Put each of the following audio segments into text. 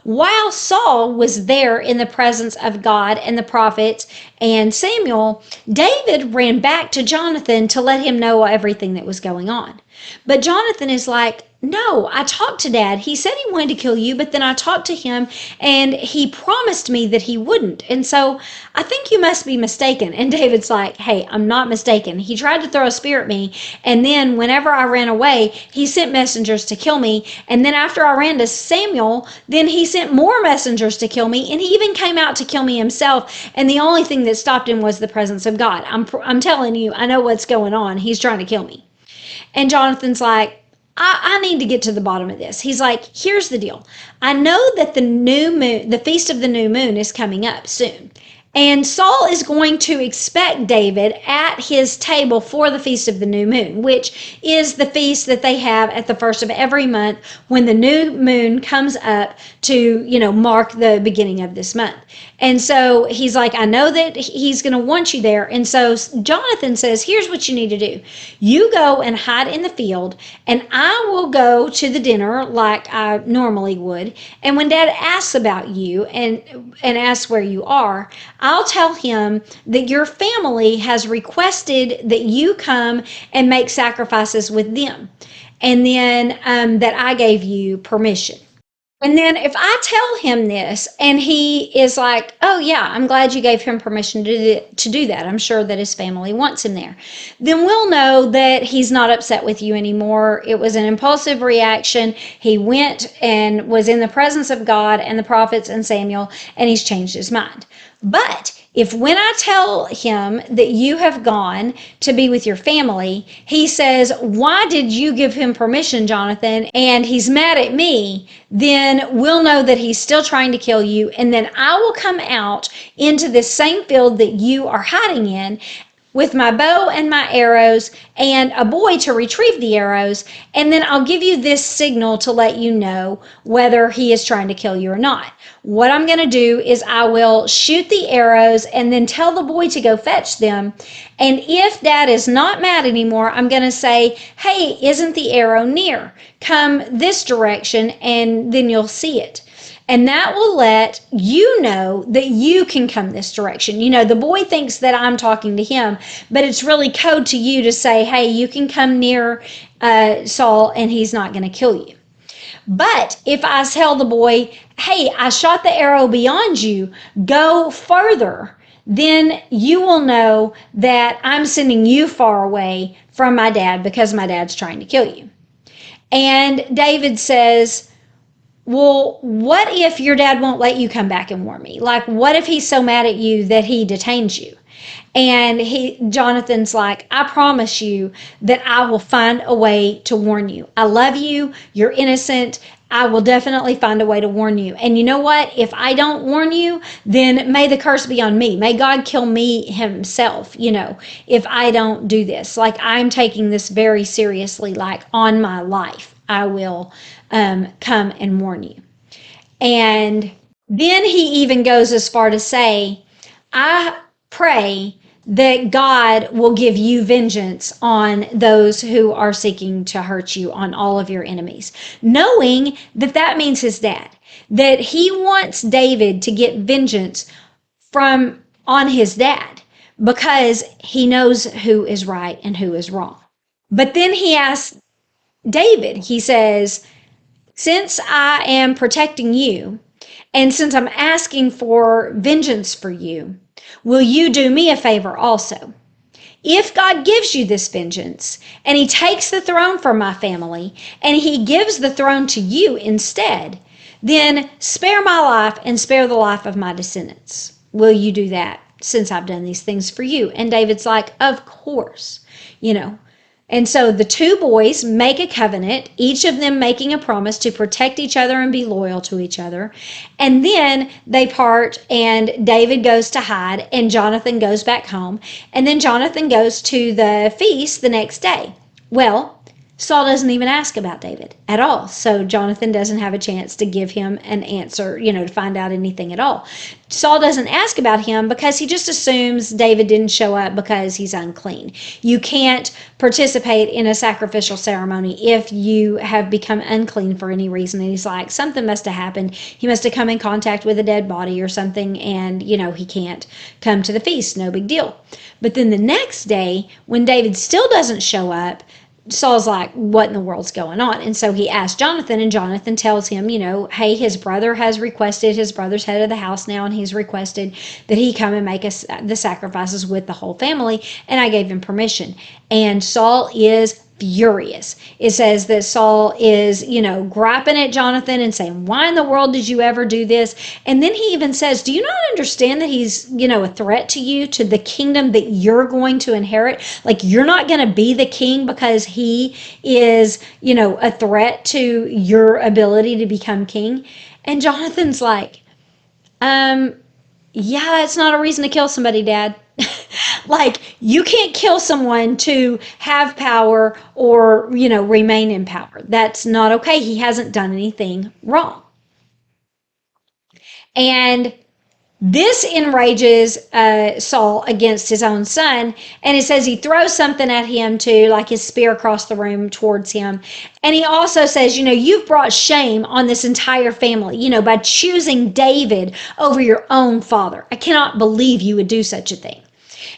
while Saul was there in the presence of God and the prophets and Samuel, David ran back to Jonathan to let him know everything that was going on. But Jonathan is like, no, I talked to Dad. He said he wanted to kill you, but then I talked to him and he promised me that he wouldn't. And so I think you must be mistaken. And David's like, hey, I'm not mistaken. He tried to throw a spear at me. And then whenever I ran away, he sent messengers to kill me. And then after I ran to Samuel, then he sent more messengers to kill me. And he even came out to kill me himself. And the only thing that stopped him was the presence of God. I'm telling you, I know what's going on. He's trying to kill me. And Jonathan's like, I need to get to the bottom of this. He's like, here's the deal. I know that the new moon, the Feast of the New Moon is coming up soon. And Saul is going to expect David at his table for the Feast of the New Moon, which is the feast that they have at the first of every month when the new moon comes up to, mark the beginning of this month. And so he's like, I know that he's going to want you there. And so Jonathan says, here's what you need to do. You go and hide in the field, and I will go to the dinner like I normally would. And when Dad asks about you and asks where you are, I'll tell him that your family has requested that you come and make sacrifices with them. And then that I gave you permission. And then if I tell him this and he is like, oh yeah, I'm glad you gave him permission to do that. I'm sure that his family wants him there. Then we'll know that he's not upset with you anymore. It was an impulsive reaction. He went and was in the presence of God and the prophets and Samuel, and he's changed his mind. But if when I tell him that you have gone to be with your family, he says, why did you give him permission, Jonathan? And he's mad at me, then we'll know that he's still trying to kill you. And then I will come out into this same field that you are hiding in with my bow and my arrows and a boy to retrieve the arrows. And then I'll give you this signal to let you know whether he is trying to kill you or not. What I'm going to do is I will shoot the arrows and then tell the boy to go fetch them. And if Dad is not mad anymore, I'm going to say, hey, isn't the arrow near? Come this direction and then you'll see it. And that will let you know that you can come this direction. The boy thinks that I'm talking to him, but it's really code to you to say, hey, you can come near Saul and he's not going to kill you. But if I tell the boy, hey, I shot the arrow beyond you, go further, then you will know that I'm sending you far away from my dad because my dad's trying to kill you. And David says, well, what if your dad won't let you come back and warn me? Like, what if he's so mad at you that he detains you? And Jonathan's like, I promise you that I will find a way to warn you. I love you. You're innocent. I will definitely find a way to warn you. And you know what? If I don't warn you, then may the curse be on me. May God kill me himself, if I don't do this. Like, I'm taking this very seriously, like on my life. I will come and warn you. And then he even goes as far to say, I pray that God will give you vengeance on those who are seeking to hurt you, on all of your enemies, knowing that that means his dad, that he wants David to get vengeance on his dad because he knows who is right and who is wrong. But then he asks David, he says, since I am protecting you, and since I'm asking for vengeance for you, will you do me a favor also? If God gives you this vengeance, and he takes the throne from my family, and he gives the throne to you instead, then spare my life and spare the life of my descendants. Will you do that since I've done these things for you? And David's like, of course, And so the two boys make a covenant, each of them making a promise to protect each other and be loyal to each other. And then they part, and David goes to hide, and Jonathan goes back home. And then Jonathan goes to the feast the next day. Well, Saul doesn't even ask about David at all. So Jonathan doesn't have a chance to give him an answer, to find out anything at all. Saul doesn't ask about him because he just assumes David didn't show up because he's unclean. You can't participate in a sacrificial ceremony if you have become unclean for any reason. And he's like, something must have happened. He must have come in contact with a dead body or something, and, he can't come to the feast. No big deal. But then the next day, when David still doesn't show up, Saul's like, what in the world's going on? And so he asks Jonathan, and Jonathan tells him, hey, his brother has requested, his brother's head of the house now, and he's requested that he come and make the sacrifices with the whole family, and I gave him permission. And Saul is furious. It says that Saul is, griping at Jonathan and saying, why in the world did you ever do this? And then he even says, do you not understand that he's, a threat to you, to the kingdom that you're going to inherit? Like, you're not going to be the king because he is, a threat to your ability to become king. And Jonathan's like, yeah, it's not a reason to kill somebody, Dad. Like, you can't kill someone to have power or, remain in power. That's not okay. He hasn't done anything wrong. And this enrages Saul against his own son. And it says he throws something at him too, like his spear across the room towards him. And he also says, you've brought shame on this entire family, by choosing David over your own father. I cannot believe you would do such a thing.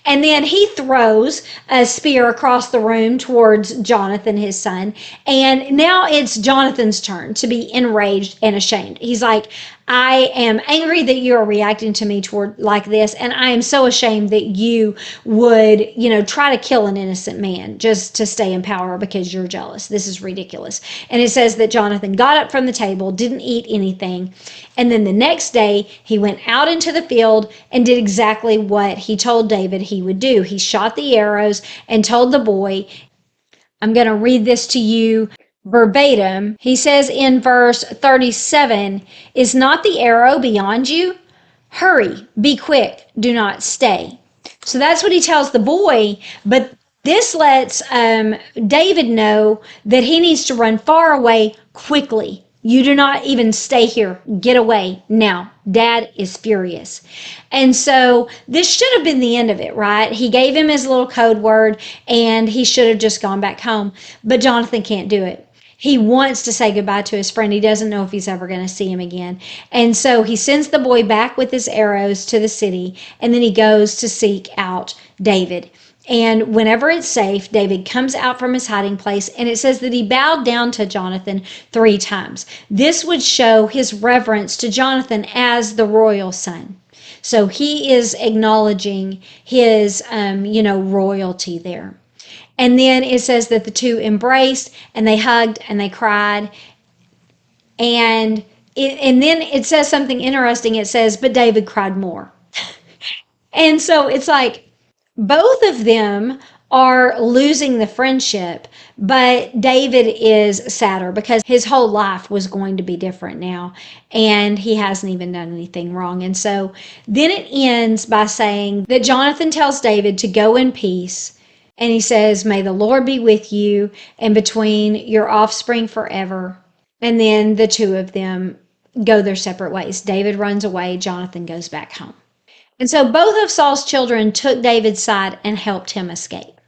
And then he throws a spear across the room towards Jonathan, his son. And now it's Jonathan's turn to be enraged and ashamed. He's like, I am angry that you are reacting to me toward like this, and I am so ashamed that you would, try to kill an innocent man just to stay in power because you're jealous. This is ridiculous. And it says that Jonathan got up from the table, didn't eat anything, and then the next day he went out into the field and did exactly what he told David he would do. He shot the arrows and told the boy, I'm going to read this to you verbatim. He says in verse 37, is not the arrow beyond you? Hurry, be quick, do not stay. So that's what he tells the boy, but this lets David know that he needs to run far away quickly. You do not even stay here. Get away now. Dad is furious. And so this should have been the end of it, right? He gave him his little code word and he should have just gone back home. But Jonathan can't do it. He wants to say goodbye to his friend. He doesn't know if he's ever going to see him again. And so he sends the boy back with his arrows to the city, and then he goes to seek out David. And whenever it's safe, David comes out from his hiding place, and it says that he bowed down to Jonathan 3 times. This would show his reverence to Jonathan as the royal son. So he is acknowledging his, royalty there. And then it says that the two embraced and they hugged and they cried. And then it says something interesting. It says, but David cried more. And so it's like both of them are losing the friendship, but David is sadder because his whole life was going to be different now, and he hasn't even done anything wrong. And so then it ends by saying that Jonathan tells David to go in peace. And he says, may the Lord be with you and between your offspring forever. And then the two of them go their separate ways. David runs away. Jonathan goes back home. And so both of Saul's children took David's side and helped him escape.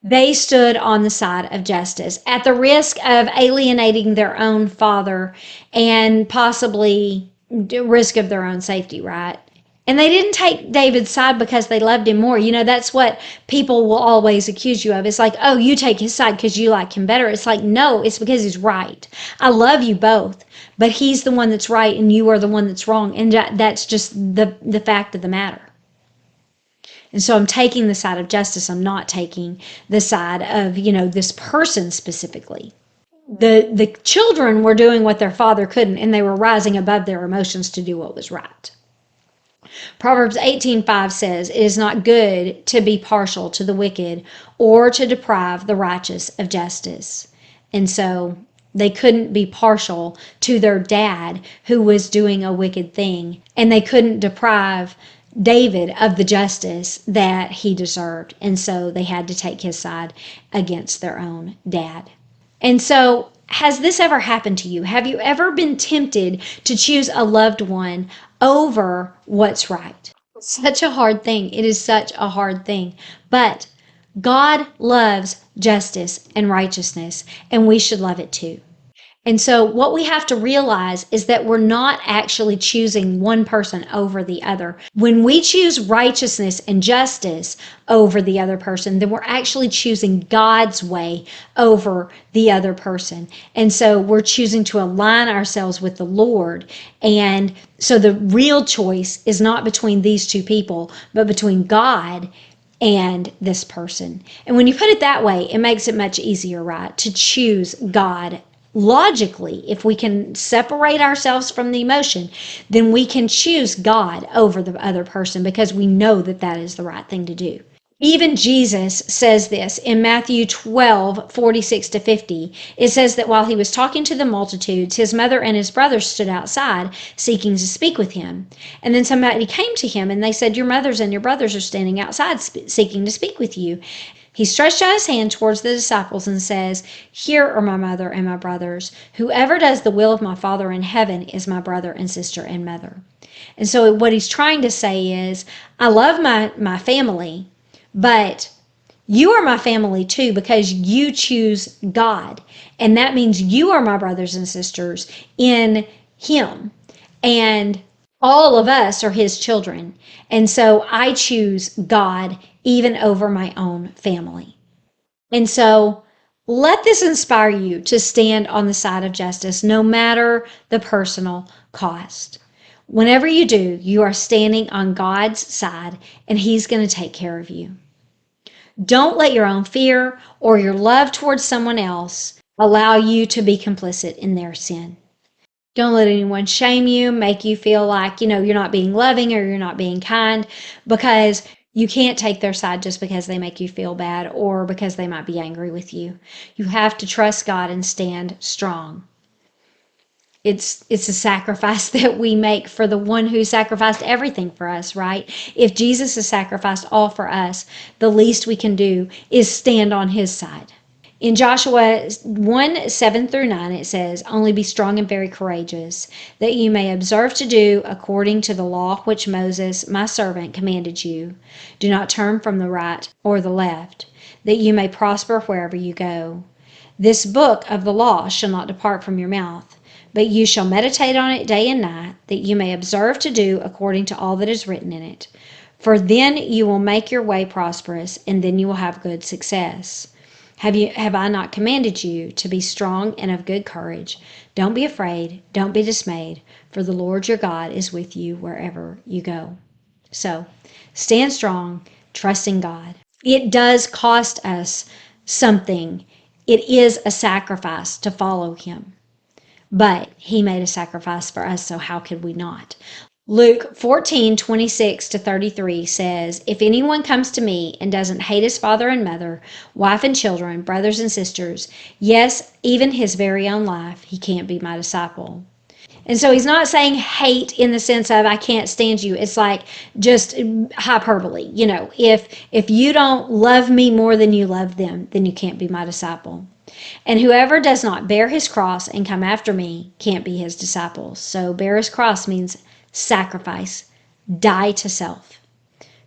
They stood on the side of justice at the risk of alienating their own father and possibly risk of their own safety, right? And they didn't take David's side because they loved him more. That's what people will always accuse you of. It's like, oh, you take his side because you like him better. It's like, no, it's because he's right. I love you both, but he's the one that's right and you are the one that's wrong. And that's just the fact of the matter. And so I'm taking the side of justice. I'm not taking the side of, this person specifically. The children were doing what their father couldn't, and they were rising above their emotions to do what was right. Proverbs 18:5 says, it is not good to be partial to the wicked or to deprive the righteous of justice. And so they couldn't be partial to their dad who was doing a wicked thing, and they couldn't deprive David of the justice that he deserved. And so they had to take his side against their own dad. And so, has this ever happened to you? Have you ever been tempted to choose a loved one over what's right? Such a hard thing. It is such a hard thing. But God loves justice and righteousness, and we should love it too. And so, what we have to realize is that we're not actually choosing one person over the other. When we choose righteousness and justice over the other person, then we're actually choosing God's way over the other person. And so, we're choosing to align ourselves with the Lord. And so, the real choice is not between these two people, but between God and this person. And when you put it that way, it makes it much easier, right? To choose God logically. If we can separate ourselves from the emotion, then we can choose God over the other person because we know that that is the right thing to do. Even Jesus says this in Matthew 12:46-50. It says that while he was talking to the multitudes, his mother and his brothers stood outside seeking to speak with him. And then somebody came to him and they said, "Your mothers and your brothers are standing outside seeking to speak with you." He stretched out his hand towards the disciples and says, "Here are my mother and my brothers. Whoever does the will of my Father in heaven is my brother and sister and mother." And so what he's trying to say is, I love my family, but you are my family too because you choose God. And that means you are my brothers and sisters in Him. And all of us are His children. And so I choose God even over my own family. And so let this inspire you to stand on the side of justice, no matter the personal cost. Whenever you do, you are standing on God's side and He's going to take care of you. Don't let your own fear or your love towards someone else allow you to be complicit in their sin. Don't let anyone shame you, make you feel like, you're not being loving or you're not being kind, because you can't take their side just because they make you feel bad or because they might be angry with you. You have to trust God and stand strong. It's a sacrifice that we make for the one who sacrificed everything for us, right? If Jesus has sacrificed all for us, the least we can do is stand on His side. In Joshua 1:7-9, it says, "Only be strong and very courageous, that you may observe to do according to the law which Moses, my servant, commanded you. Do not turn from the right or the left, that you may prosper wherever you go. This book of the law shall not depart from your mouth, but you shall meditate on it day and night, that you may observe to do according to all that is written in it. For then you will make your way prosperous, and then you will have good success. Have I not commanded you to be strong and of good courage? Don't be afraid, don't be dismayed, for the Lord your God is with you wherever you go." So, stand strong, trusting God. It does cost us something. It is a sacrifice to follow Him. But He made a sacrifice for us, so how could we not? Luke 14:26-33 says, "If anyone comes to me and doesn't hate his father and mother, wife and children, brothers and sisters, yes, even his very own life, he can't be my disciple." And so He's not saying hate in the sense of I can't stand you. It's like just hyperbole. If you don't love me more than you love them, then you can't be my disciple. "And whoever does not bear his cross and come after me can't be His disciple." So bear His cross means sacrifice, die to self.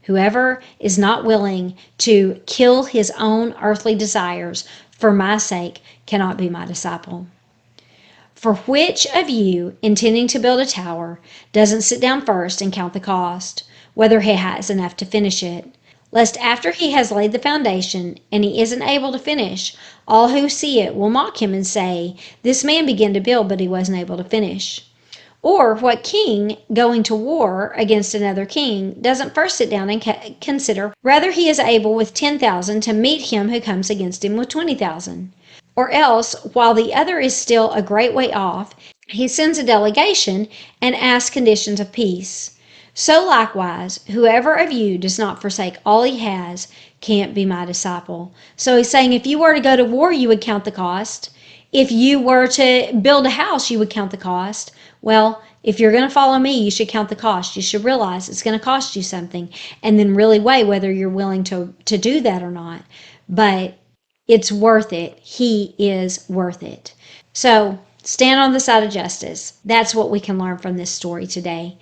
Whoever is not willing to kill his own earthly desires for my sake cannot be my disciple. "For which of you, intending to build a tower, doesn't sit down first and count the cost, whether he has enough to finish it? Lest after he has laid the foundation and he isn't able to finish, all who see it will mock him and say, 'This man began to build, but he wasn't able to finish.' Or what king, going to war against another king, doesn't first sit down and consider whether he is able with 10,000 to meet him who comes against him with 20,000? Or else, while the other is still a great way off, he sends a delegation and asks conditions of peace. So likewise, whoever of you does not forsake all he has can't be my disciple." So He's saying if you were to go to war, you would count the cost. If you were to build a house, you would count the cost. Well, if you're going to follow me, you should count the cost. You should realize it's going to cost you something and then really weigh whether you're willing to do that or not. But It's worth it. He is worth it. So stand on the side of justice. That's what we can learn from this story today.